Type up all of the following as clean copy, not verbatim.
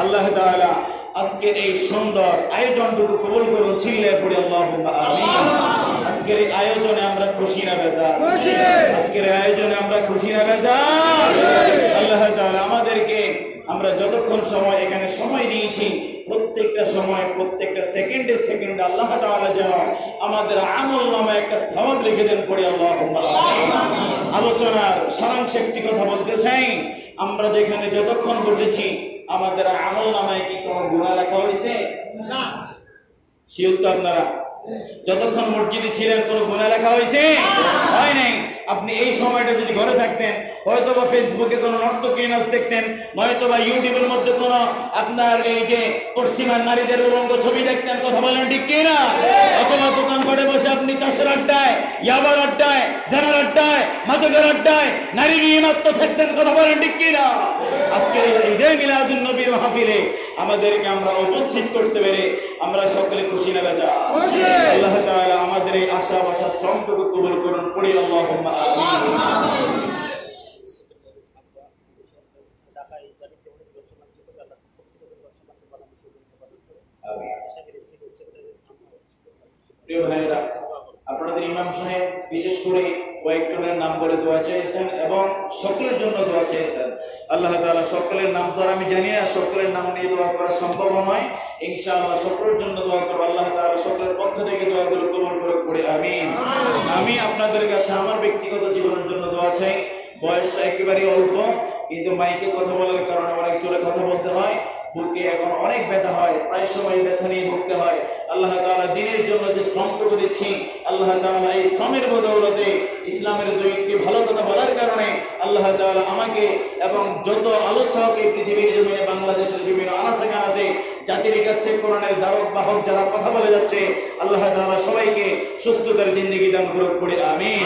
আল্লাহ তাআলা আজকের এই সুন্দর আয়োজনটুকু কবুল করুন, চিল্লায়ে পড়ি আল্লাহুম্মা আমিন। আজকের এই আয়োজনে আমরা খুশি না বেজার? আজকের এই আয়োজনে আমরা খুশি না বেজার? আল্লাহ তাআলা আমাদেরকে, আমরা যতক্ষণ সময় এখানে সময় দিয়েছি, প্রত্যেকটা সময় প্রত্যেকটা সেকেন্ডে সেকেন্ডে আল্লাহ তাআলা যেন আমাদের আমল নামায় একটা সওয়াব লিখে দেন, পড়ি আল্লাহুম্মা আমিন। আলোচনার সারাংশে একটি কথা বলতে চাই, আমরা যেখানে যতক্ষণ বসেছি আমাদের আমল নামায় কি কোনো গুনাহ লেখা হয়েছে? না। শিওর তো আপনারা? যতক্ষণ মসজিদে ছিলেন কোনো গুনাহ লেখা হয়েছে? হয় নাই। আপনি এই সময়টা যদি ঘরে থাকতেন, হয়তো বা ফেসবুকে কোনো নর্তকী নাচ দেখতেন, নয়তো বা ইউটিউবের মধ্যে কোনো আপনার এই যে পশ্চিমার নারীদের উলঙ্গ ছবি দেখতেন, কথা বলেন ঠিক কি না? অথবা দোকানপাটে বসে আপনি তাসের আড্ডায়, ইয়াবার আড্ডায়, জানার আড্ডায়, মাদকের আড্ডায় নারী নিয়ে মত্ত থাকতেন, কথা বলেন ঠিক কি না? আজকের এই ঈদে মিলাদুন নবীর মাহফিলে আমাদেরকে আমরা উপস্থিত করতে পেরে আমরা সকলে খুশি না বেজা? আল্লাহ তাআলা আমাদের এই আশা বাসা শ্রমটুকু কবুল করুন, পড়ি আল্লাহুম্মা আমিন। প্রিয় ভাইয়েরা, আপনাদের ইমাম সাহেব বিশেষ করে কয়েকজনের নাম বলে দোয়া চেয়েছেন এবং সকলের জন্য দোয়া চেয়েছেন। আল্লাহ তাআলা সকলের নাম তো আর আমি জানি না, সকলের নাম নিয়ে দোয়া করা সম্ভব নয়। ইনশাআল্লাহ সকলের জন্য দোয়া করব, আল্লাহ তাআলা সকলের পক্ষ থেকে দোয়াগুলো কবুল করে পড়ে আমিন। আমি আপনাদের কাছে আমার ব্যক্তিগত জীবনের জন্য দোয়া চাই। বয়সটা একেবারে অল্প, কিন্তু মাইকে কথা বলার কারণে অনেক জোরে কথা বলতে হয়, বুকে এখন অনেক ব্যথা হয়, প্রায় সময় ব্যথা নিয়ে ভুগতে হয়। আল্লাহ তাআলা দ্বীনের জন্য যে শ্রমটুকু দিচ্ছি, আল্লাহ তাআলা এই শ্রমের বদৌলতে ইসলামের দুইটি ভালো কথা বলার কারণে আল্লাহ তাআলা আমাকে এবং যত আলোচক এই পৃথিবীর জমিনে বাংলাদেশের বিভিন্ন আনাচে কানাচে জাতির কাছে কোরআনের দ্বারক বাহক যারা কথা বলে যাচ্ছে, আল্লাহ তাআলা সবাইকে সুস্থতার জিন্দেগি দান করুক, পড়ি আমিন।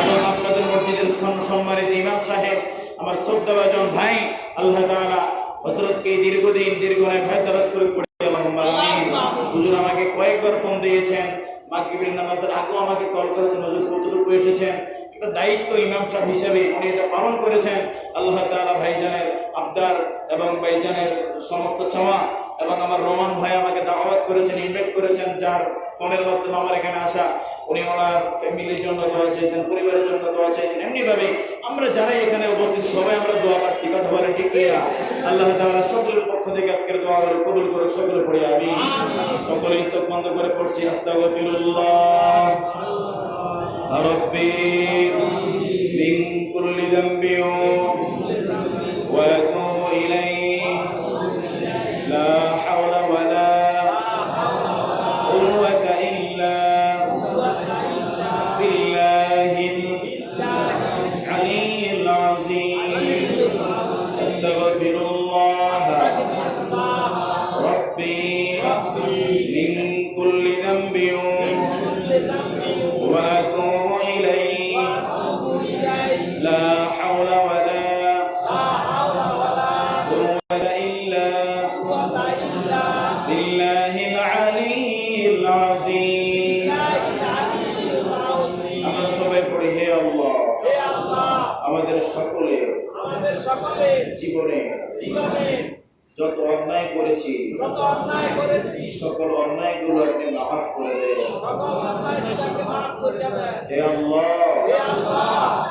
এবং আপনাদের মসজিদের সম্মানিত ইমাম সাহেব, আমার শ্রদ্ধাভাজন ভাই, আল্লাহ তাআলা হযরতকে দীর্ঘদিন দীর্ঘনায় হায়াত দারাজ করে পড়ি আল্লাহুম্মা আমিন। হুজুর আমাকে কয়েকবার ফোন দিয়েছেন, মাগরিবের নামাজের আগেও আমাকে কল করেছেন, হুজুর কতটুকু এসেছেন। একটা দায়িত্ব ইমাম সাহেব হিসেবে উনি এটা পালন করেছেন। আল্লাহ তাআলা ভাইজানের আবদার এবং ভাইজানের সমস্ত চাওয়া এবং আমার রোমান ভাই আমাকে দাওয়াত করেছেন, ইনভাইট করেছেন, যার ফোনের মাধ্যমে আমার এখানে আসা, উনি ওনার ফ্যামিলির জন্য দোয়া চাইছেন, পরিবারের জন্য দোয়া চাইছেন। এমনি ভাবে আমরা যারা এখানে উপস্থিত সবাই আমরা দোয়া প্রার্থী, কথা বলেন ঠিক কি না? আল্লাহ তাআলা সকলের পক্ষ থেকে আজকের দোয়াগুলো কবুল করে সকলে পড়ি আমিন। সকলে চোখ বন্ধ করে পড়ছি আস্তাগফিরুল্লাহ রাব্বি মিন কুল্লি যামবি ওয়া আতুবু ইলাইহি লা হাওলা ওয়ালা কুওয়াতা ইল্লা বিল্লাহিল আলিয়্যিল আযীম। আস্তাগফিরুল্লাহ রাব্বি মিন কুল্লি যামবি ওয়া আতুবু ইলাইহি লা হাওলা ওয়ালা কুওয়াতা ইল্লা বিল্লাহিল আলিয়্যিল আযীম। আমরা সবাই পড়ি, হে আল্লাহ আমাদের সকলের জীবনে যত অন্যায় করেছি সকল অন্যায়গুলো আপনি মাফ করে দেন। হে আল্লাহ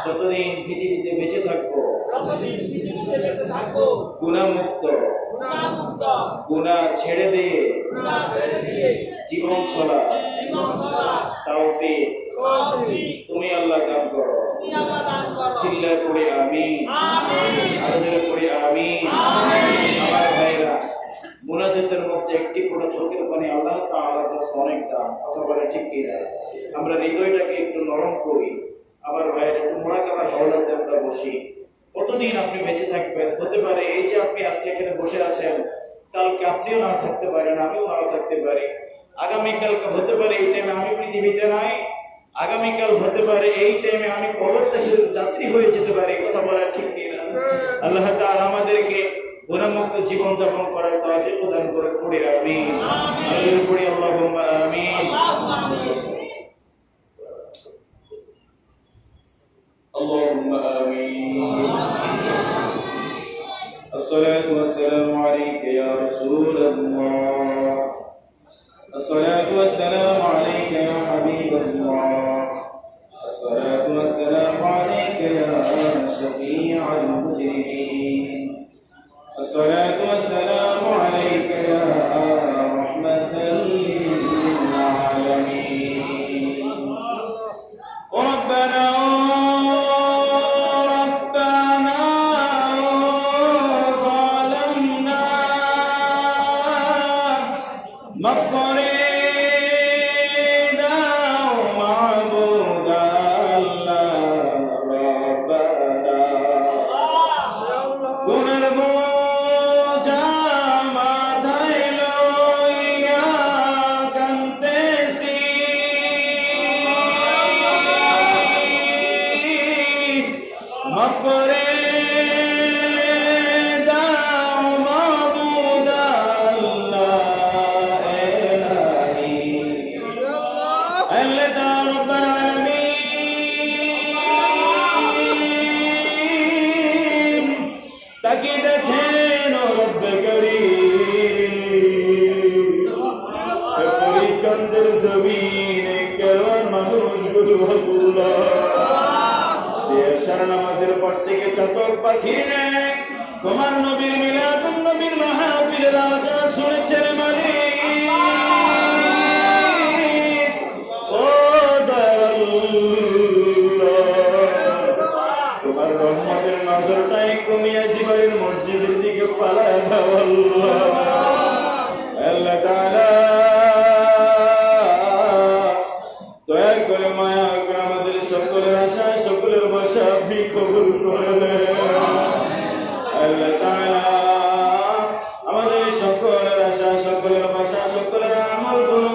যতদিন পৃথিবীতে বেঁচে থাকবো গুনাহমুক্ত, গুনাহ ছেড়ে দিয়ে জীবন চলা তাওফিক তুমি আল্লাহ দান করো। চিল্লায় পড়ি আমিন, আরো জোরে পড়ি আমিন। আমার ভাইরা, মুনাজাতের মধ্যে একটি পুরো চোখের পানি আল্লাহ তাআলার কাছে অনেক দাম, কথা বলে ঠিক কি না? আমরা হৃদয়টাকে একটু নরম করি। আমার ভাইয়ের একটু মুরাকাবার হাওলাতে আমরা বসি। কতদিন আপনি বেঁচে থাকবেন? হতে পারে এই যে আপনি আজকে এখানে বসে আছেন, কালকে আপনিও না থাকতে পারেন, আমিও না থাকতে পারি। আগামীকালকে হতে পারে এই টাইমে আমি পৃথিবীতে নাই, আগামীকাল হতে পারে এই টাইমে আমি কবর দেশের যাত্রী হয়ে যেতে পারি, কথা বলা ঠিক কি না? আল্লাহ তাআলা আমাদেরকে গুনাহমুক্ত জীবন যাপন করার তৌফিক দান করে পড়ি আমিন। আমিন পড়ি আল্লাহুম্মা আমিন। আল্লাহুম্মা আমিন। الصلاة والسلام عليك يا رسول الله الصلاة والسلام عليك يا حبيب الله الصلاة والسلام عليك يا شفيع المجرمين الصلاة والسلام عليك يا رحمة للعالمين ربنا ظلمنا مفقرينا ومعبودا ربنا গুণের বোঝা মাথায় লইয়া কাঁদতেছি মাফ করে দাও মাবুদ আল্লাহ ইলাহি আল্লাহ রাব্বুল আলামিন তাকি দেখেন রব্ব করিম ফরিদগঞ্জের জমিনে কেমন মানুষগুলো আল্লাহ শেষের নামাজের পর থেকে চাতক পাখির ন্যায় তোমার নবীর মিলাদুন নবীর মাহফিলের আলোচনা শুনেছেন মালিক ও দয়ার আল্লাহ তোমার রহমতের নজরটাই কমিয়া জিবাইর মসজিদের দিকে পালায় দাও আল্লাহ আল্লাহ তাআলা দয়া করে মায়া করে আমাদের সকলের আশা সকলের ভাষা আপনি কবুল করে নেন আল্লাহ তাআলা আমাদের সকলের আশা সকলের ভাষা সকলের আমলগুলো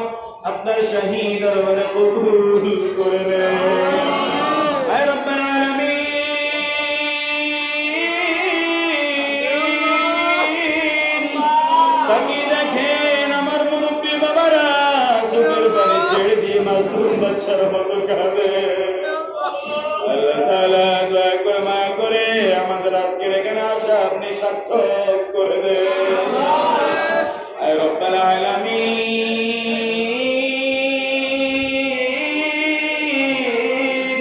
আপনার শাহী দরবারে কবুল করে নেন আয় রব্বুল আলামিন তাকিয়ে দেখেন আমার মুরব্বী বাবারা চোখের পানি ছেড়ে দিয়ে মাসুম বাচ্চার মতো কাঁদে আল্লাহ তাআলা দয়া করে মায়া করে আমাদের আজকের এখানে আসা আপনি সার্থক করে দেন আয় রব্বুল আলামিন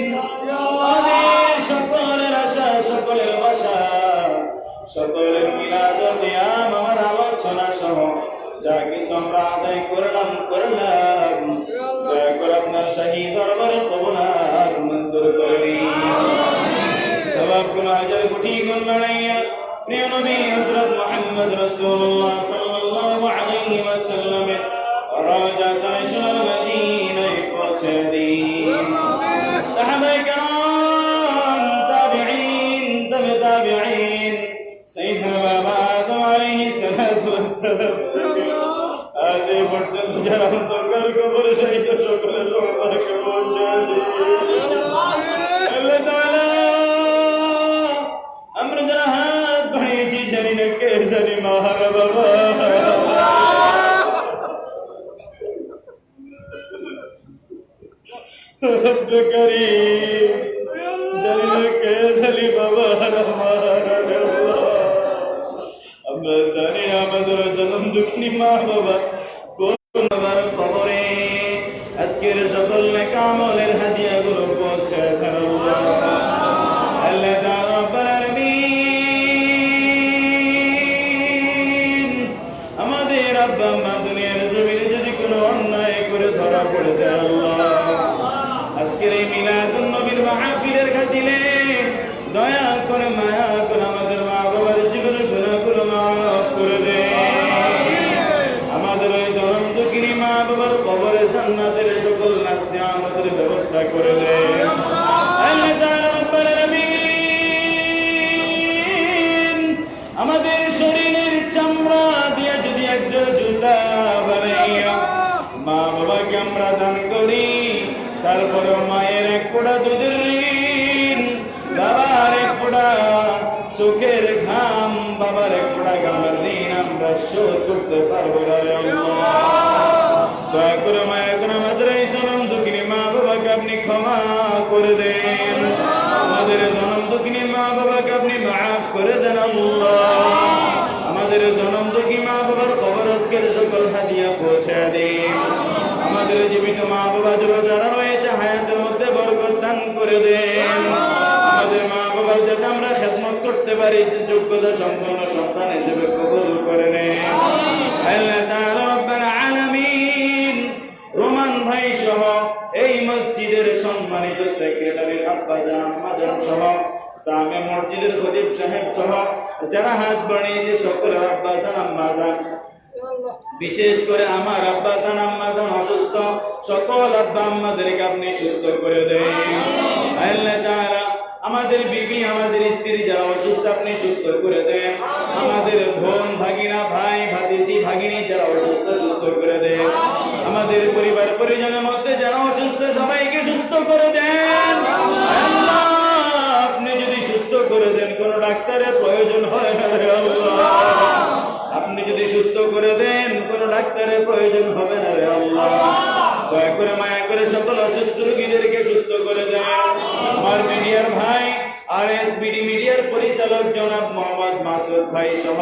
আমাদের সকলের আশা সকলের ভাষা সকলের মিলাদ কিয়াম আমার আলোচনা সহ যা কিছু আমরা আদায় করলাম দয়া করে আপনার শাহী দরবারে কবুল আর মঞ্জুর করে নিন সওয়াবগুলো হাজার কোটি গুণ বাড়াইয়া প্রিয় নবী হযরত মুহাম্মদ রাসূলুল্লাহ সাল্লাল্লাহু আলাইহি ওয়াসাল্লামের রাজাত আয়েশার মদিনায় পৌঁছে দিন সাহাবায়ে কেরাম তাবিঈন তাবিঈন সাইয়্যিদনা বাবা আদম আলাইহিস সালাতু ওয়াস সালাম আজ এই পর্যন্ত যারা অন্তর্গত কবর শহীদ সকলের রহমতকে পৌঁছে দিন আল্লাহ তাআলা আমরা যারা হাত বাড়িয়েছি জানি না কে জানি মাহারা বাবা রব্ব করিম জানি না কে জানি বাবা আমরা জানি না আমাদের জন্ম দুঃখিনী মা বাবা কোন বাবার কবরে আজকের সকল নেক আমলের হাদিয়াগুলো পৌঁছে দেন আল্লাহ আল্লাহ তাআলা রব্বুল আলামিন আমাদের আব্বা আম্মা দুনিয়ার জমিনে যদি কোনো অন্যায় করে ধরা পড়ে যায় আল্লাহ আজকের এই মিলাদুন নবীর মাহফিলের খাতিরে দয়া করে মায়া করে আমাদের মা বাবার জীবনের গুনাহগুলো মাফ করে দেন আমাদের ওই জনম দুঃখিনী মা বাবার কবরে জান্নাতের সকল নাজনে আমাদের ব্যবস্থা করে দেন আল্লাহ তাআলা রব্বুল আলামিন আমাদের শরীরের চামড়া দিয়ে যদি একজোড়া জুতা বানাইয়া মা বাবাকে আমরা দান করি তারপরে মায়ের এক ফোঁটা দুধের ঋণ বাবার এক ফোঁটা চোখের ঘাম বাবার এক ফোঁটা ঘামের ঋণ আমরা শোধ করতে পারবো না রে আল্লাহ দয়া করে মায়া করে আমাদের এই জনম দুঃখিনী মা বাবাকে আপনি ক্ষমা করে দেন আমাদের জনম দুঃখিনী মা বাবাকে আপনি মাফ করে দেন আল্লাহ আমাদের আমাদের জনম দুঃখী মা বাবার কবর আজকের সকল হাদিয়া পৌঁছে দিন। আমাদের জীবিত মা বাবা যারা রয়েছে হায়াতের মধ্যে বরকত দান করে দেন। আমাদের মা বাবার যাতে আমরা খেদমত করতে পারি যোগ্যতা সম্পন্ন সন্তান হিসেবে কবুল করে নেন। আল্লাহ তাআলা রব্বাল আলামিন রোমান ভাই সহ এই মসজিদের সম্মানিত সেক্রেটারি আব্বা জান আম্মা জান সহ জামে মসজিদের খতিব সাহেব সহ যারা হাত বাড়িয়েছে সকলের আব্বা জান আম্মা জান, বিশেষ করে আমার আব্বা জান আম্মা জান অসুস্থ, সকল আব্বা আম্মাদেরকে আপনি সুস্থ করে দেন। আল্লাহ তাআলা আমাদের বিবি আমাদের স্ত্রী যারা অসুস্থ আপনি সুস্থ করে দেন। আমাদের বোন ভাগিনা ভাই ভাতিজি ভাগিনী যারা অসুস্থ সুস্থ করে দেন। আমাদের পরিবার পরিজনের মধ্যে যারা অসুস্থ সবাইকে সুস্থ করে দেন। আল্লাহ আপনি যদি সুস্থ করে দেন কোনো ডাক্তারের প্রয়োজন হয় না রে আল্লাহ। আপনি যদি সুস্থ করে দেন কোনো ডাক্তারের প্রয়োজন হবে না রে আল্লাহ। দয়া করে মায়া করে সকল অসুস্থ রোগীদেরকে সুস্থ করে দেন। আমার মিডিয়ার ভাই RSBD মিডিয়ার পরিচালক জনাব মোহাম্মদ মাসুদ ভাই সহ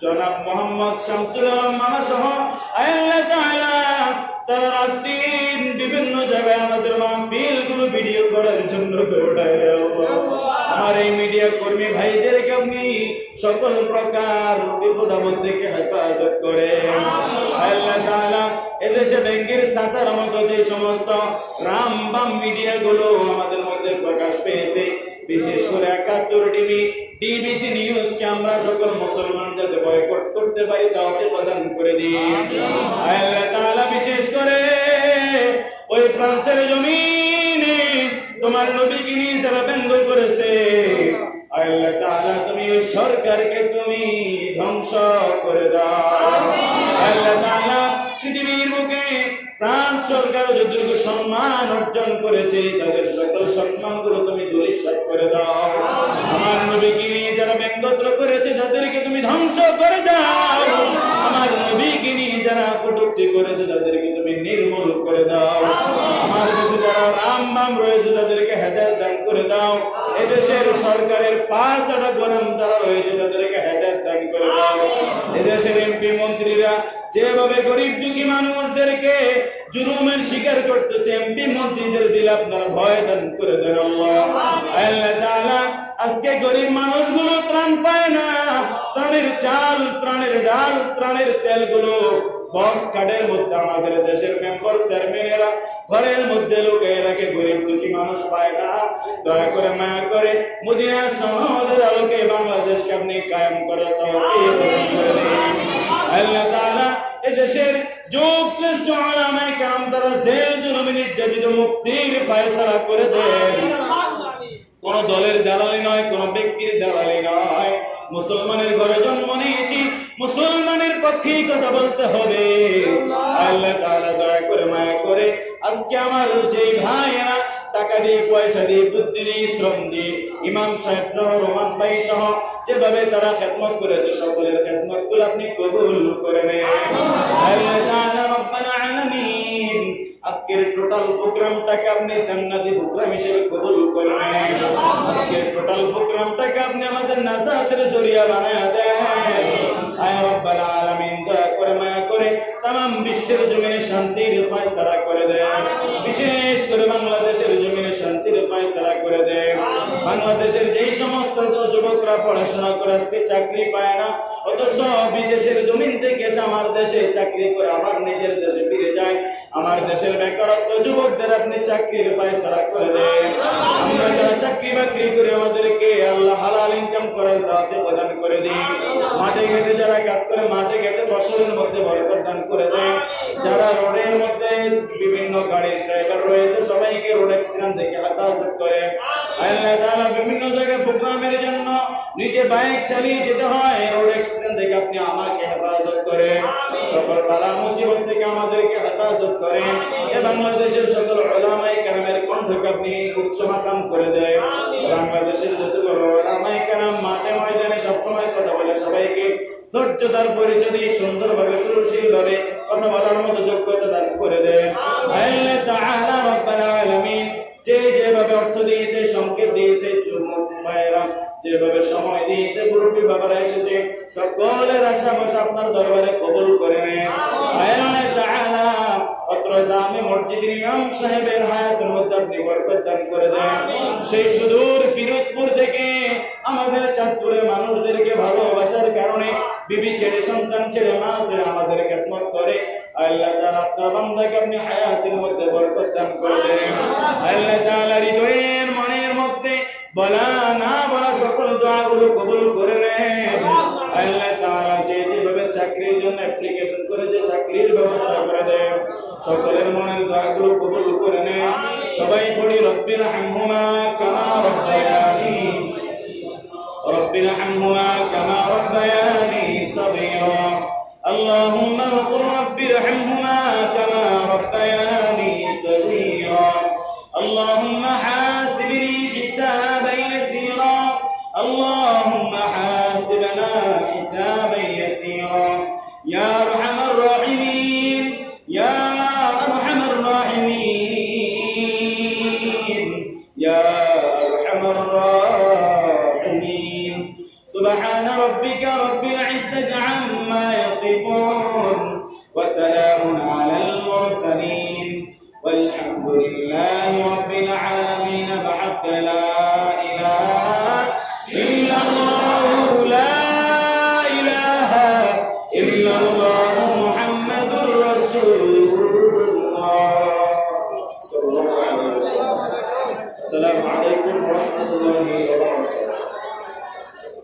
জনাব মোহাম্মদ শামসুল আলম মামা সহ আল্লাহ তাআলা তারা রাত দিন বিভিন্ন জায়গায় আমাদের মাহফিল গুলো ভিডিও করার জন্য দৌড়ায় রে আল্লাহ। আমার এই মিডিয়া কর্মী ভাইদেরকে আপনি সকল প্রকার বিপদ আপদ থেকে হেফাজত করেন। আল্লাহ তাআলা এদেশে ব্যাংকের ছাতার মতো যে সমস্ত রামবাম মিডিয়া গুলো আমাদের মধ্যে প্রকাশ পেয়েছে, বিশেষ করে 71 টিভি ডিবিসি নিউজকে আমরা সকল মুসলমান যাতে বয়কট করতে পারি তাওফিক প্রদান করে দিন। আল্লাহ তাআলা বিশেষ করে ওই ফ্রান্সের জমিনে তোমার নবীকে নিয়ে যারা ব্যঙ্গ করেছে, আল্লাহ তাআলা তুমি ওই সরকারকে তুমি ধ্বংস করে দাও। আল্লাহ তাআলা পৃথিবীর বুকে ফ্রান্স সরকার যতটুকু সম্মান অর্জন করেছে তাদের সকল সম্মানগুলো তুমি ধূলিসাৎ করে দাও। আমার নবীকে নিয়ে যারা ব্যঙ্গত্র করেছে তাদেরকে তুমি ধ্বংস করে দাও। আমার নবীকে নিয়ে যারা কটূক্তি করেছে তাদেরকে তুমি নির্মূল করে দাও। আমার দেশে যারা রামবাম রয়েছে তাদেরকে হেদায়েত দান করে দাও। এদেশের সরকারের 5টা গোলাম যারা রয়েছে তাদেরকে হেদায়েত দান করে দাও। এদেশের এমপি মন্ত্রীরা যেভাবে গরিব দুঃখী মানুষদেরকে জুলুমের শিকার করতেছে, এমপি মন্ত্রীদের দিলে আপনার ভয় দান করে দেন আল্লাহ। আল্লাহ তাআলা আজকে গরিব মানুষগুলো ত্রাণ পায় না, ত্রাণের চাল ত্রাণের ডাল ত্রাণের তেলগুলো বক্স কার্ডের মধ্যে আমাদের দেশের মেম্বার চেয়ারম্যানেরা ঘরের মধ্যে লুকিয়ে রাখে, গরিব দুঃখী মানুষ পায় না। দয়া করে মায়া করে মদিনা সনদের আলোকে বাংলাদেশকে আপনি কায়েম করার তৌফিক দান করে দিন। আল্লাহ তাআলা এদেশের যুগ শ্রেষ্ঠ উলামায়ে কেরাম দ্বারা জেল জুলুমে নির্যাতিত মুক্তির ফয়সালা করে দেন। কোন দলের দালালি নয়, কোন ব্যক্তির দালালি নয়। মুসলমানের ঘরে জন্ম নিয়েছি, মুসলমানের পক্ষেই কথা বলতে হবে। আল্লাহ তাআলা দয়া করে মায়া করে আজকে আমার যেই ভাইয়েরা টাকা দিয়ে পয়সা দিয়ে বুদ্ধি দিয়ে শ্রম দিয়ে ইমাম সাহেব সহ রোমান ভাই সহ যেভাবে তারা খেদমত করেছে সকলের খেদমতগুলো আপনি কবুল করে নেন। আল্লাহ তাআলা রব্বানা আলামিন আজকের টোটাল প্রোগ্রামটাকে আপনি জান্নাতি প্রোগ্রাম হিসেবে কবুল করে নেন। আজকের টোটাল প্রোগ্রামটাকে আপনি আমাদের নাজাতের জরিয়া বানায়া দেন। আয় রব্বাল আলামিন দয়া করে মায়া করে तमाम বিশ্বের জমিনে শান্তির ফয়সালা করে দেন। বিশেষ করে বাংলাদেশের জমিনে শান্তির ফয়সালা করে দেন। বাংলাদেশের যেই সমস্ত যুবকরা পড়াশোনা করে আজকে চাকরি পায় না, অথচ বিদেশের জমিন থেকে এসে আমার দেশে চাকরি করে আবার নিজের দেশে ফিরে যায়, আমার দেশের বেকারত্ব যুবকদের আপনি চাকরির ফয়সালা করে দেন। আমরা যারা চাকরি বাকরি করে আমাদেরকে আল্লাহ হালাল ইনকাম করার তৌফিক প্রদান করে দিন। মাঠে ঘাটে যারা কাজ করে মাঠে ঘাটে ফসলের মধ্যে বরকত দান করে দেন। যারা রোডের মধ্যে বিভিন্ন গাড়ির ড্রাইভার রয়েছে সবাইকে রোড অ্যাক্সিডেন্ট থেকে হেফাজত করে। আল্লাহ তাআলা বিভিন্ন জায়গায় প্রোগ্রামের জন্য নিজে বাইক চালিয়ে যেতে হয়, রোড অ্যাক্সিডেন্ট থেকে আপনি আমাকে হেফাজত করেন। সকল বালা মুসিবত থেকে আমাদেরকে হেফাজত করেন। এ বাংলাদেশের সকল উলামায়ে কেরামের কণ্ঠকে আপনি উচ্চ মাকাম করে দেন। বাংলাদেশের যতগুলো উলামায়ে কেরাম মাঠে ময়দানে সবসময় কথা বলে সবাইকে ধৈর্যতার পরিচয় দিয়ে সুন্দরভাবে সুশীলভাবে কথা বলার মতো যোগ্যতা দান করে দেন। আল্লাহ তাআলা রব্বাল আলামিন যে যেভাবে অর্থ দিয়েছে, সংকেত দিয়েছে, যুবক ভাইয়েরা যেভাবে সময় দিয়েছে, মুরব্বী বাবারা এসেছে, সকলের আশা বসা আপনার দরবারে কবুল করে নেন। আল্লাহ তাআলা অত্র জামে মসজিদের ইমাম সাহেবের হায়াতের মধ্যে আপনি বরকত দান করে দেন। সেই সুদূর ফিরোজপুর থেকে আমাদের চাঁদপুরের মানুষদেরকে ভালোবাসার কারণে বিবি ছেড়ে, সন্তান ছেড়ে, মা ছেড়ে আমাদের খেদমত করে। আল্লাহ তাআলা আপনার বান্দাকে আপনি হায়াতের মধ্যে বরকত দান করে দেন। আল্লাহ তাআলা হৃদয়ের মনের মধ্যে বলা না বলা সকল দোয়াগুলো কবুল করে নেন। আল্লাহ তাআলা যে যেভাবে চাকরির জন্য অ্যাপ্লিকেশন করেছে, চাকরির ব্যবস্থা করে দেন। সকলের মনের দোয়াগুলো কবুল করে নেন। সবাই পড়ি রব্বির হামহুমা কামা রব্বায়ানি, রব্বির হামহুমা কামা রব্বায়ানি সগীরা। اللهم وقل رب ارحمهما كما ربياني صغيرا. اللهم حاسبني حسابا يسيرا. اللهم حاسبنا حسابا يسيرا يا ارحم الراحمين، يا ارحم الراحمين، يا ارحم الراحمين. سبحان ربك رب العزة عما يصفون وسلام على المرسلين والحمد لله رب العالمين. بحق لا إله إلا الله، لا إله إلا الله محمد رسول الله صلى الله عليه وسلم. السلام عليكم.